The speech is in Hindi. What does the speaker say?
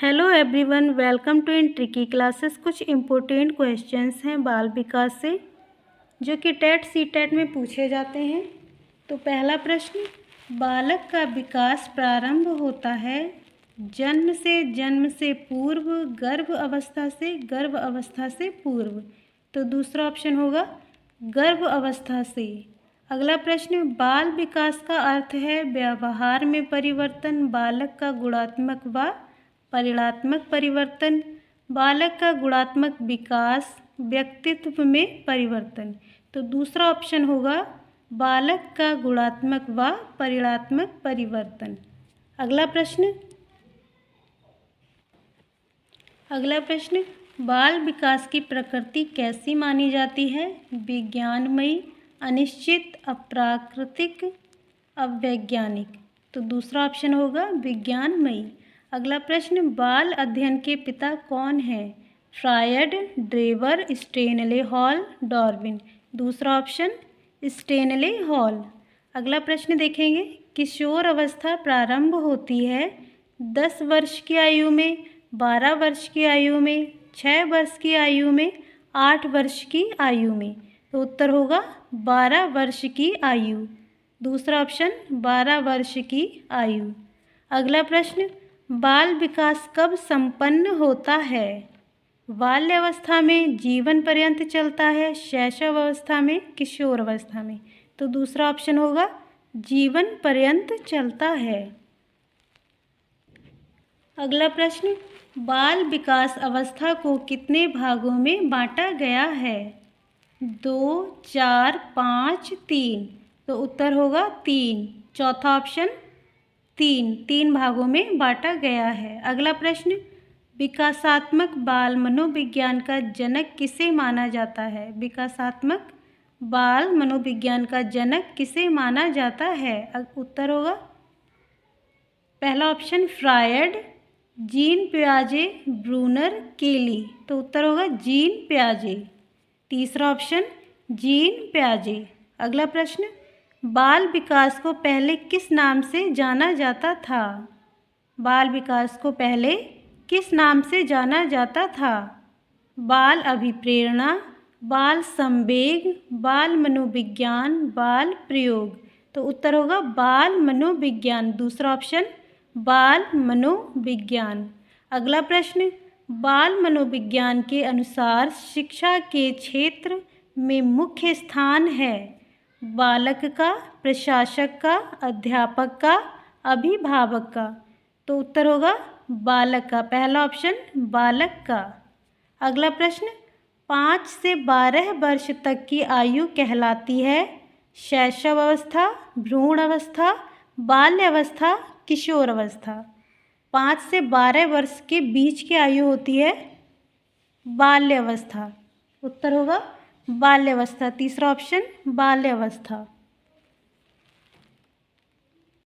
Hello everyone, welcome to in tricky classes. कुछ इम्पोर्टेंट क्वेश्चंस हैं बाल विकास से जो कि टेट सीटेट में पूछे जाते हैं। तो पहला प्रश्न, बालक का विकास प्रारंभ होता है जन्म से पूर्व, गर्भ अवस्था से पूर्व। तो दूसरा ऑप्शन होगा गर्भ अवस्था से। अगला प्रश्न, बाल विकास का अर्थ है व्यवहार में परिवर्तन, बालक का गुणात्मक व परिणात्मक परिवर्तन, बालक का गुणात्मक विकास, व्यक्तित्व में परिवर्तन। तो दूसरा ऑप्शन होगा बालक का गुणात्मक व परिणात्मक परिवर्तन। अगला प्रश्न, बाल विकास की प्रकृति कैसी मानी जाती है? विज्ञानमयी, अनिश्चित, अप्राकृतिक, अवैज्ञानिक। तो दूसरा ऑप्शन होगा विज्ञानमयी। अगला प्रश्न, बाल अध्ययन के पिता कौन है? Freud, Drever, Stanley Hall, Darwin. दूसरा ऑप्शन स्टेनले हॉल। अगला प्रश्न देखेंगे, किशोर अवस्था प्रारंभ होती है 10 वर्ष की आयु में, 12 वर्ष की आयु में, 6 वर्ष की आयु में, 8 वर्ष की आयु में। तो उत्तर होगा 12 वर्ष की आयु। दूसरा ऑप्शन 12 वर्ष की आयु। अगला प्रश्न, बाल विकास कब संपन्न होता है? बाल्यावस्था में, जीवन पर्यंत चलता है, शैशव अवस्था में, किशोर अवस्था में। तो दूसरा ऑप्शन होगा जीवन पर्यंत चलता है। अगला प्रश्न, बाल विकास अवस्था को कितने भागों में बांटा गया है? 2, 4, 5, 3। तो उत्तर होगा 3। चौथा ऑप्शन 3 भागों में बांटा गया है। अगला प्रश्न, विकासात्मक बाल मनोविज्ञान का जनक किसे माना जाता है? विकासात्मक बाल मनोविज्ञान का जनक किसे माना जाता है? उत्तर होगा पहला ऑप्शन फ्रायड, जीन पियाजे, ब्रूनर, केली। तो उत्तर होगा जीन पियाजे। तीसरा ऑप्शन जीन पियाजे। अगला प्रश्न, बाल विकास को पहले किस नाम से जाना जाता था? बाल विकास को पहले किस नाम से जाना जाता था? बाल अभिप्रेरणा, बाल संवेग, बाल मनोविज्ञान, बाल प्रयोग। तो उत्तर होगा बाल मनोविज्ञान। दूसरा ऑप्शन बाल मनोविज्ञान। अगला प्रश्न, बाल मनोविज्ञान के अनुसार शिक्षा के क्षेत्र में मुख्य स्थान है बालक का, प्रशासक का, अध्यापक का, अभिभावक का। तो उत्तर होगा बालक का। पहला ऑप्शन बालक का। अगला प्रश्न, 5 से 12 वर्ष तक की आयु कहलाती है शैशव अवस्था, भ्रूण अवस्था, बाल्य अवस्था, किशोर अवस्था। 5 से 12 वर्ष के बीच की आयु होती है बाल्य अवस्था। उत्तर होगा बाल्यावस्था। तीसरा ऑप्शन बाल्यावस्था।